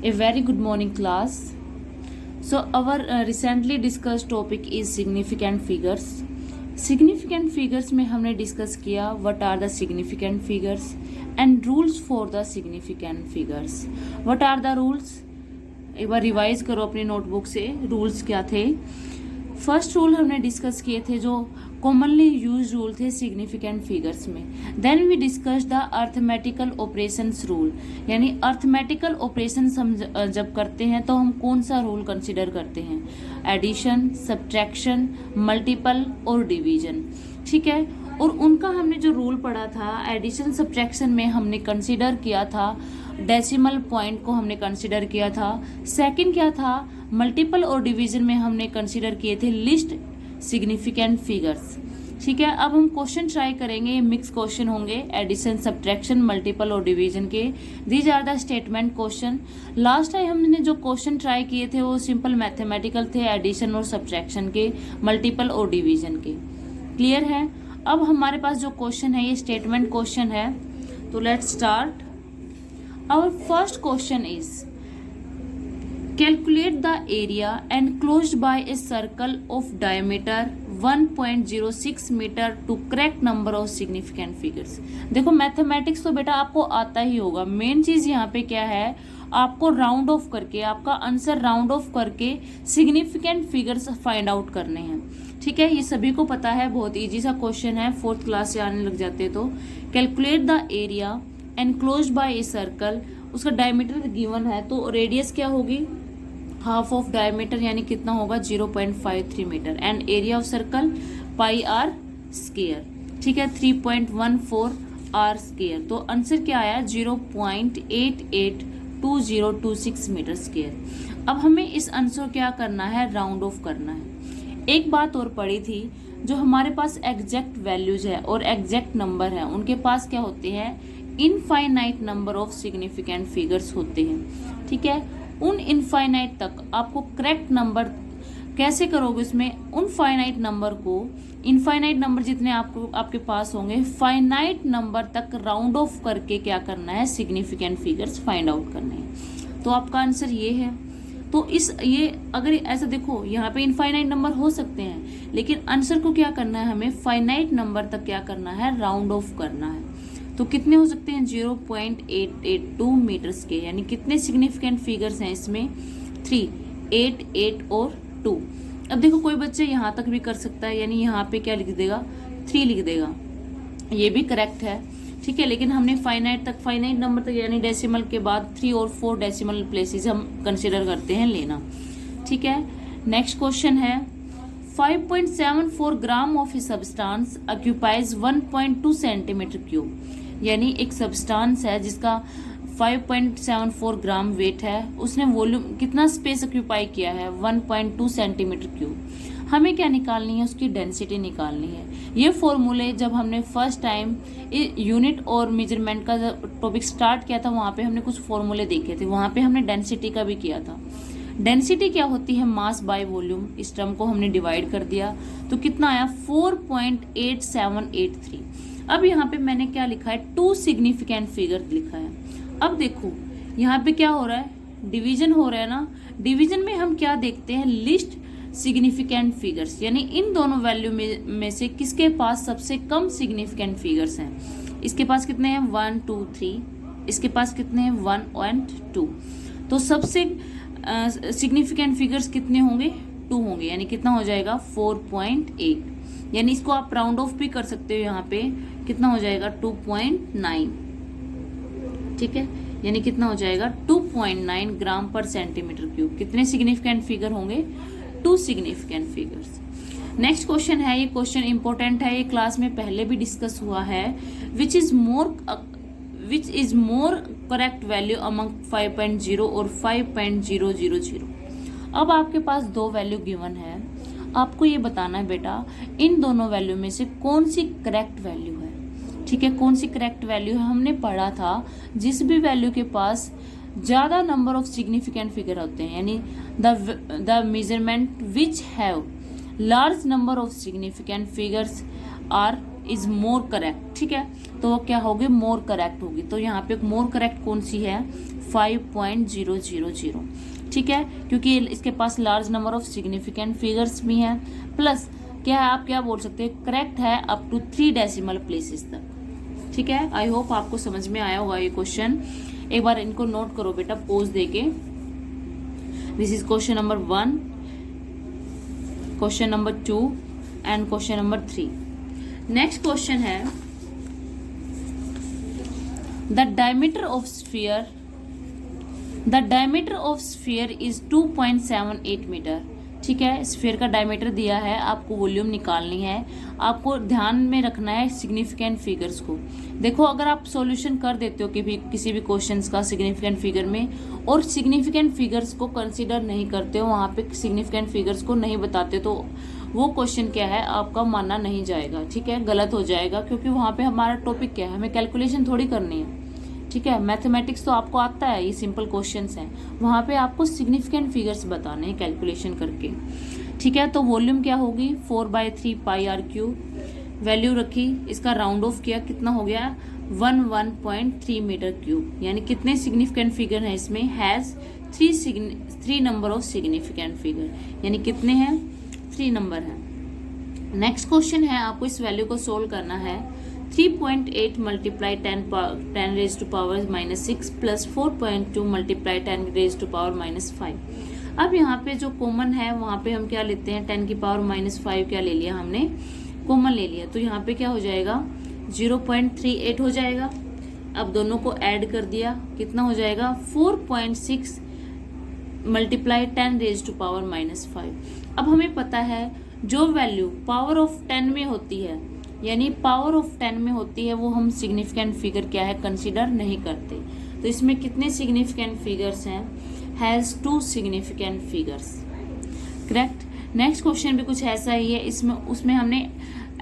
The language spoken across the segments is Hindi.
A very good morning, class. So our recently discussed topic is significant figures. Significant figures में हमने डिस्कस किया what are the significant figures and rules for the significant figures. What are the rules? एक बार रिवाइज करो अपनी नोटबुक से रूल्स क्या थे. फर्स्ट रूल हमने डिस्कस किए थे जो कॉमनली यूज रूल थे सिग्निफिकेंट फिगर्स में. Then we discuss the arithmetical operations rule, यानी अर्थमेटिकल ऑपरेशन हम जब करते हैं तो हम कौन सा रूल कंसिडर करते हैं, एडिशन, सब्ट्रैक्शन, मल्टीपल और डिवीजन. ठीक है, और उनका हमने जो रूल पढ़ा था एडिशन सब्ट्रैक्शन में हमने कंसिडर किया था डेसिमल पॉइंट को हमने कंसिडर किया था. सेकंड क्या था, मल्टीपल और डिवीजन में हमने कंसिडर किए थे लिस्ट सिग्निफिकेंट फिगर्स. ठीक है, अब हम क्वेश्चन ट्राई करेंगे, मिक्स क्वेश्चन होंगे एडिशन सब्ट्रैक्शन मल्टीपल और डिवीजन के. These are the statement question. Last time हमने जो क्वेश्चन ट्राई किए थे वो सिंपल मैथमेटिकल थे, एडिशन और सब्ट्रैक्शन के, मल्टीपल और डिवीजन के. क्लियर है. अब हमारे पास जो क्वेश्चन है ये स्टेटमेंट क्वेश्चन है, तो let's start. Our first question is calculate the area enclosed by a circle of diameter 1.06 metre to correct number of significant figures. देखो मैथमेटिक्स तो बेटा आपको आता ही होगा. मेन चीज यहाँ पे क्या है, आपको राउंड ऑफ करके आपका आंसर राउंड ऑफ करके सिग्निफिकेंट फिगर्स फाइंड आउट करने हैं. ठीक है, ये सभी को पता है, बहुत इजी सा क्वेश्चन है, फोर्थ क्लास से आने लग जाते तो. Calculate the area enclosed bye a circle, उसका डायमीटर गिवन है तो रेडियस क्या होगी, हाफ ऑफ डायमीटर यानी कितना होगा 0.53 metre, and area of circle pi r square. ठीक है, 3.14 आर स्क्वायर. तो आंसर क्या आया 0.882026 मीटर स्क्वायर. अब हमें इस आंसर क्या करना है, राउंड ऑफ करना है. एक बात और पढ़ी थी, जो हमारे पास एग्जैक्ट वैल्यूज है और एग्जैक्ट नंबर है उनके पास क्या होते हैं, infinite number of significant figures होते हैं. ठीक है, उन इनफाइनाइट तक आपको करेक्ट नंबर कैसे करोगे, उसमें उन फाइनाइट नंबर को, इनफाइनाइट नंबर जितने आपके पास होंगे फाइनाइट नंबर तक राउंड ऑफ करके क्या करना है, सिग्निफिकेंट फिगर्स फाइंड आउट करने हैं. तो आपका आंसर ये है. तो ये अगर ऐसा देखो यहाँ पे इनफाइनाइट नंबर हो सकते हैं, लेकिन आंसर को क्या करना है, हमें फाइनाइट नंबर तक क्या करना है, राउंड ऑफ करना है. तो कितने हो सकते हैं 0.882 मीटर्स के, यानी कितने सिग्निफिकेंट फिगर्स हैं इसमें 3, 8, 8 और 2. अब देखो कोई बच्चे यहाँ तक भी कर सकता है, यानी यहाँ पे क्या लिख देगा 3 लिख देगा, ये भी करेक्ट है. ठीक है, लेकिन हमने फाइनाइट नंबर तक यानी डेसिमल के बाद 3 और 4 डेसिमल प्लेसेस हम कंसिडर करते हैं लेना. ठीक है, नेक्स्ट क्वेश्चन है 5.74 gram of a substance occupies 1.2 centimetre cube, यानी एक सब्सटेंस है जिसका 5.74 ग्राम वेट है, उसने वॉल्यूम कितना स्पेस ऑक्यूपाई किया है 1.2 सेंटीमीटर क्यूब. हमें क्या निकालनी है, उसकी डेंसिटी निकालनी है. ये फॉर्मूले जब हमने फर्स्ट टाइम यूनिट और मेजरमेंट का टॉपिक स्टार्ट किया था वहाँ पे हमने कुछ फॉर्मूले देखे थे, वहाँ पे हमने डेंसिटी का भी किया था. डेंसिटी क्या होती है, मास बाय वॉल्यूम. इस टर्म को हमने डिवाइड कर दिया तो कितना आया 4.8783. अब यहाँ पे मैंने क्या लिखा है, 2 सिग्निफिकेंट फिगर लिखा है. अब देखो यहाँ पे क्या हो रहा है, डिवीजन हो रहा है ना. डिवीजन में हम क्या देखते हैं, लिस्ट सिग्निफिकेंट फिगर्स, यानी इन दोनों वैल्यू में से किसके पास सबसे कम सिग्निफिकेंट फिगर्स हैं. इसके पास कितने हैं 1, 2, 3, इसके पास कितने हैं 1 और 2. तो सबसे सिग्निफिकेंट फिगर्स कितने होंगे 2 होंगे, यानी कितना हो जाएगा 4.8, यानी इसको आप राउंड ऑफ भी कर सकते हो, यहाँ पे कितना हो जाएगा 2.9. ठीक है, यानी कितना हो जाएगा 2.9 ग्राम पर सेंटीमीटर क्यूब. कितने सिग्निफिकेंट फिगर होंगे, 2 सिग्निफिकेंट फिगर्स. नेक्स्ट क्वेश्चन है, ये क्वेश्चन इंपॉर्टेंट है, ये क्लास में पहले भी डिस्कस हुआ है. Which is more correct value among 5.0 और 5.000. अब आपके पास 2 वैल्यू गिवन है, आपको ये बताना है बेटा इन दोनों वैल्यू में से कौन सी करेक्ट वैल्यू है. ठीक है, कौन सी करेक्ट वैल्यू है, हमने पढ़ा था जिस भी वैल्यू के पास ज्यादा नंबर ऑफ सिग्निफिकेंट फिगर होते हैं, यानी the measurement which have large number of significant figures are is more correct. ठीक है, तो वो क्या होगी, मोर करेक्ट होगी. तो यहाँ पे मोर करेक्ट कौन सी है 5.000, ठीक है, क्योंकि इसके पास large number of significant figures भी हैं, प्लस क्या है, आप क्या बोल सकते हैं, करेक्ट है अप टू 3 डेसिमल प्लेसेस तक, ठीक है। आई होप आपको समझ में आया होगा ये क्वेश्चन। एक बार इनको नोट करो बेटा पोज देके। This is question number 1, question number 2 and question number 3। Next question है, the diameter of sphere is 2.78 metre, ठीक है। स्फीयर का डायमीटर दिया है, आपको वॉल्यूम निकालनी है, आपको ध्यान में रखना है सिग्निफिकेंट फिगर्स को। देखो अगर आप सॉल्यूशन कर देते हो कि भी किसी भी क्वेश्चंस का सिग्निफिकेंट फिगर में, और सिग्निफिकेंट फिगर्स को कंसीडर नहीं करते हो, वहाँ पे सिग्निफिकेंट फिगर्स को नहीं बताते, तो वो क्वेश्चन क्या है आपका माना नहीं जाएगा, ठीक है, गलत हो जाएगा, क्योंकि वहाँ पे हमारा टॉपिक क्या है, हमें कैलकुलेशन थोड़ी करनी है, ठीक है। मैथमेटिक्स तो आपको आता है, ये सिंपल क्वेश्चंस हैं, वहाँ पे आपको सिग्निफिकेंट फिगर्स बताने हैं कैलकुलेशन करके, ठीक है। तो वॉल्यूम क्या होगी 4/3 पाई आर क्यूब, वैल्यू रखी, इसका राउंड ऑफ किया, कितना हो गया 1.3 मीटर क्यूब, यानी कितने सिग्निफिकेंट फिगर हैं इसमें, has 3 number of significant figure, यानी कितने हैं 3 नंबर हैं। नेक्स्ट क्वेश्चन है, आपको इस वैल्यू को सोल्व करना है। 3.8 multiply 10 raise to power -6 plus 4.2 multiply 10 raise to power -5। अब यहाँ पे जो कॉमन है वहाँ पे हम क्या लेते हैं, 10 की पावर -5 क्या ले लिया हमने, कॉमन ले लिया, तो यहाँ पे क्या हो जाएगा 0.38 हो जाएगा। अब दोनों को ऐड कर दिया, कितना हो जाएगा 4.6 मल्टीप्लाई 10 रेज टू पावर -5। अब हमें पता है जो वैल्यू पावर ऑफ 10 में होती है, यानी पावर ऑफ 10 में होती है, वो हम सिग्निफिकेंट फिगर क्या है कंसीडर नहीं करते। तो इसमें कितने सिग्निफिकेंट फिगर्स हैं, has 2 significant figures, correct. Next question भी कुछ ऐसा ही है, इसमें उसमें हमने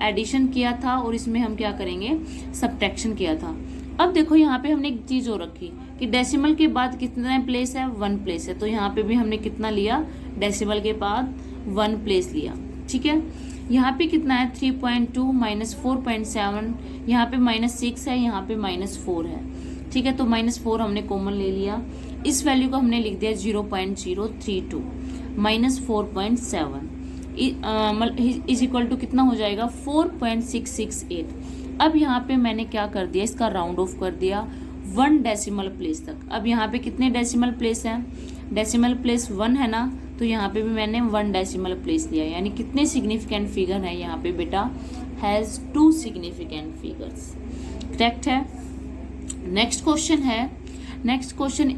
एडिशन किया था और इसमें हम क्या करेंगे सब्ट्रैक्शन किया था। अब देखो यहाँ पे हमने एक चीज और रखी कि डेसिमल के बाद कितना प्लेस है, 1 प्लेस है, तो यहाँ पे भी हमने कितना लिया, डेसिमल के बाद 1 प्लेस लिया, ठीक है। यहाँ पे कितना है 3.2 माइनस 4.7, यहाँ पे -6 है, यहाँ पे -4 है, ठीक है। तो -4 हमने कॉमन ले लिया, इस वैल्यू को हमने लिख दिया 0.032 माइनस 4.7 इज इक्वल टू कितना हो जाएगा 4.668। अब यहाँ पे मैंने क्या कर दिया, इसका राउंड ऑफ कर दिया 1 डेसिमल प्लेस तक। अब यहाँ पे कितने डेसिमल प्लेस हैं, डेसिमल प्लेस 1 है ना, तो यहाँ पे भी मैंने 1 डेसिमल प्लेस लिया, यानी कितने सिग्निफिकेंट फिगर है यहाँ पे बेटा, हैज 2 सिग्निफिकेंट फिगर्स, करेक्ट है। नेक्स्ट क्वेश्चन है, नेक्स्ट क्वेश्चन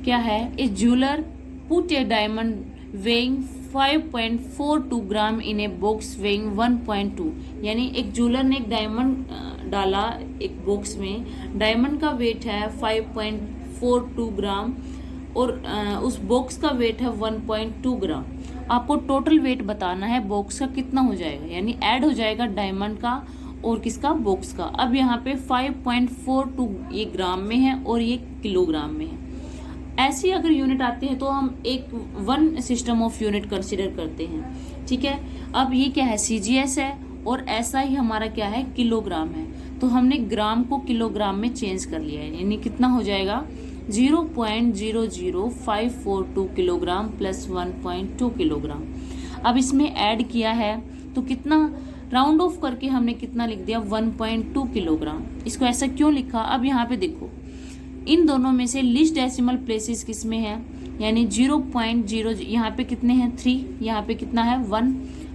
क्या है, a jeweller put a diamond weighing 5.42 gram in a box weighing 1.2, यानी एक ज्वेलर ने एक डायमंड डाला एक बॉक्स में, डायमंड का वेट है 5.42 ग्राम और उस बॉक्स का वेट है 1.2 ग्राम। आपको टोटल वेट बताना है बॉक्स का कितना हो जाएगा, यानी ऐड हो जाएगा डायमंड का और किसका, बॉक्स का। अब यहाँ पे 5.42 ये ग्राम में है और ये किलोग्राम में है। ऐसी अगर यूनिट आती है तो हम एक 1 सिस्टम ऑफ यूनिट कंसीडर करते हैं, ठीक है। अब ये क्या है CGS है और ऐसा ही हमारा क्या है किलोग्राम है, तो हमने ग्राम को किलोग्राम में चेंज कर लिया है, यानी कितना हो जाएगा 0.00542 किलोग्राम प्लस 1.2 किलोग्राम। अब इसमें ऐड किया है तो कितना, राउंड ऑफ करके हमने कितना लिख दिया 1.2 किलोग्राम। इसको ऐसा क्यों लिखा, अब यहाँ पे देखो इन दोनों में से लीस्ट डेसिमल प्लेसेस किस में है, यानी 0.0, यहाँ पे कितने हैं 3, यहाँ पे कितना है 1,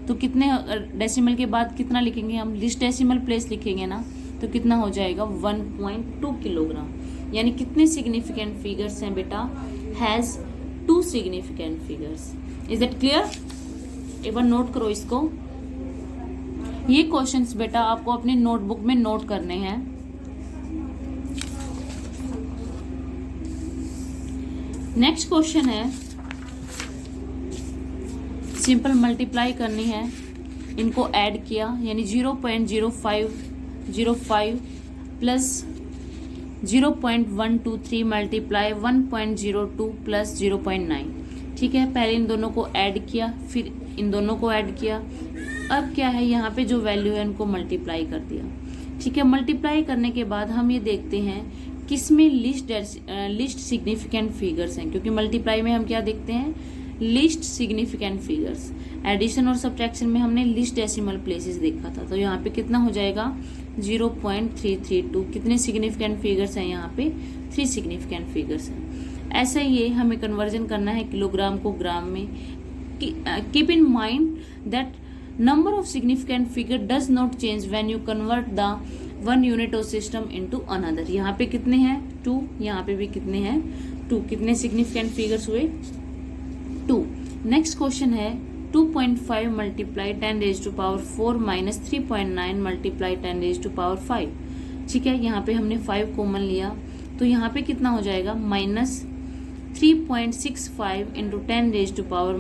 तो कितने डेसिमल के बाद कितना लिखेंगे हम, लीस्ट डेसिमल प्लेस लिखेंगे ना, तो कितना हो जाएगा 1.2 किलोग्राम। यानी कितने सिग्निफिकेंट फिगर्स हैं बेटा, has 2 significant figures. Is that clear, एक बार नोट करो इसको। ये क्वेश्चंस बेटा आपको अपने नोटबुक में नोट करने हैं। नेक्स्ट क्वेश्चन है, सिंपल मल्टीप्लाई करनी है, इनको ऐड किया, यानी 0.0505 प्लस 0.123 मल्टीप्लाई 1.02 प्लस 0.9, ठीक है। पहले इन दोनों को ऐड किया, फिर इन दोनों को ऐड किया। अब क्या है, यहाँ पे जो वैल्यू है इनको मल्टीप्लाई कर दिया, ठीक है। मल्टीप्लाई करने के बाद हम ये देखते हैं किस में लिस्ट सिग्निफिकेंट फिगर्स हैं, क्योंकि मल्टीप्लाई में हम क्या देखते हैं, लिस्ट सिग्निफिकेंट फिगर्स। एडिशन और सब्ट्रैक्शन में हमने लिस्ट डेसिमल प्लेसेस देखा था, तो यहाँ पे कितना हो जाएगा 0.332। कितने सिग्निफिकेंट फिगर्स हैं यहाँ पे, 3 सिग्निफिकेंट फिगर्स हैं। ऐसा ये हमें कन्वर्जन करना है किलोग्राम को ग्राम में। Keep in mind that number of significant figure does not change when you convert the one unit of system into another. यहाँ पे कितने हैं 2, यहाँ पे भी कितने हैं 2। कितने सिग्निफिकेंट फिगर्स हुए 2। नेक्स्ट क्वेश्चन है 2.5 multiply 10 raise to power 4 minus 3.9 multiply 10 raise to power 5। ठीक है, यहाँ पे हमने 5 कॉमन लिया, तो यहाँ पे कितना हो जाएगा minus 3.65 into 10 raise to power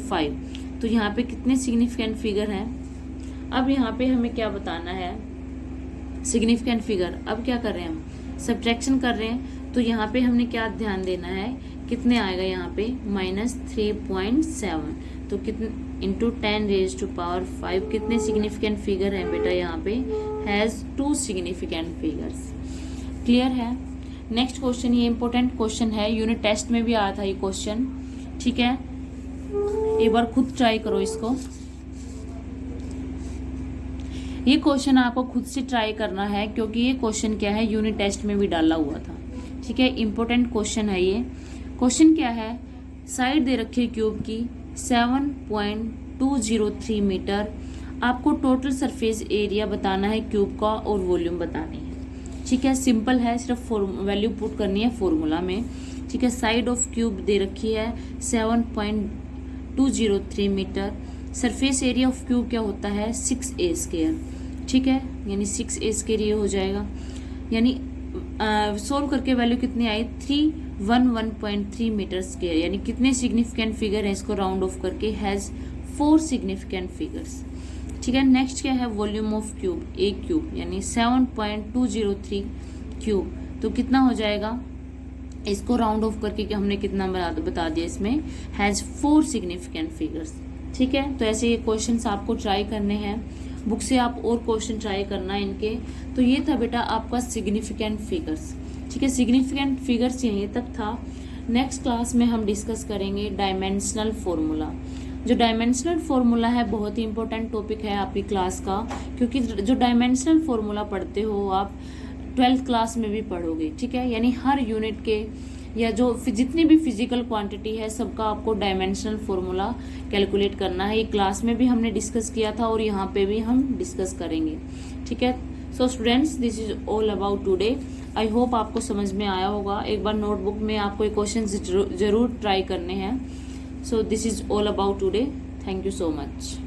5। तो यहाँ पे कितने सिग्निफिकेंट फिगर हैं। अब यहाँ पे हमें क्या बताना है, सिग्निफिकेंट फिगर। अब क्या कर रहे हैं हम, सब्ट्रैक्शन कर रहे हैं, तो यहाँ पे हमने क्या ध्यान देना है, कितने आएगा यहाँ पे -3.7। तो कितने इंटू 10 रेज टू पावर 5, कितने सिग्निफिकेंट फिगर हैं बेटा, यहाँ पे हैज़ 2 सिग्निफिकेंट फिगर्स। क्लियर है। नेक्स्ट क्वेश्चन, ये इंपॉर्टेंट क्वेश्चन है, यूनिट टेस्ट में भी आया था ये क्वेश्चन। ठीक है, एक बार खुद ट्राई करो इसको। ये क्वेश्चन आपको खुद से ट्राई करना है, क्योंकि ये क्वेश्चन क्या है, यूनिट टेस्ट में भी डाला हुआ था। ठीक है, इंपॉर्टेंट क्वेश्चन है ये। क्वेश्चन क्या है, साइड दे रखी है क्यूब की 7.203 मीटर। आपको टोटल सरफेस एरिया बताना है क्यूब का और वॉल्यूम बतानी है। ठीक है, सिंपल है, सिर्फ वैल्यू पुट करनी है फॉर्मूला में। ठीक है, साइड ऑफ क्यूब दे रखी है 7.203 metre. Surface area of cube क्या होता है 6a स्क्वायर। ठीक है, यानी 6a स्क्वायर ये हो जाएगा, यानी सोल्व करके वैल्यू कितनी आई 311.3 मीटर स्क्वायर। यानी कितने सिग्निफिकेंट फिगर है, इसको राउंड ऑफ करके हैज़ 4 सिग्निफिकेंट फिगर्स। ठीक है, नेक्स्ट क्या है, volume of cube, A cube, यानी 7.203 क्यूब। तो कितना हो जाएगा, इसको राउंड ऑफ करके कि हमने कितना बता दिया, इसमें हैज़ 4 सिग्निफिकेंट फिगर्स। ठीक है, तो ऐसे ये क्वेश्चंस आपको ट्राई करने हैं, बुक से आप और क्वेश्चन ट्राई करना है इनके। तो ये था बेटा आपका सिग्निफिकेंट फिगर्स। ठीक है, सिग्निफिकेंट फिगर्स यहीं तक था। नेक्स्ट क्लास में हम डिस्कस करेंगे डायमेंशनल फॉर्मूला। जो डायमेंशनल फॉर्मूला है बहुत ही इंपॉर्टेंट टॉपिक है आपकी क्लास का, क्योंकि जो डायमेंशनल फॉर्मूला पढ़ते हो आप 12th क्लास में भी पढ़ोगे। ठीक है, यानी हर यूनिट के या जो जितनी भी फिजिकल क्वांटिटी है सबका आपको डायमेंशनल फॉर्मूला कैलकुलेट करना है। ये क्लास में भी हमने डिस्कस किया था और यहाँ पे भी हम डिस्कस करेंगे। ठीक है, so students this is all about today. I hope आपको समझ में आया होगा। एक बार नोटबुक में आपको ये क्वेश्चन जरूर ट्राई करने हैं। So this is all about today. Thank you so much.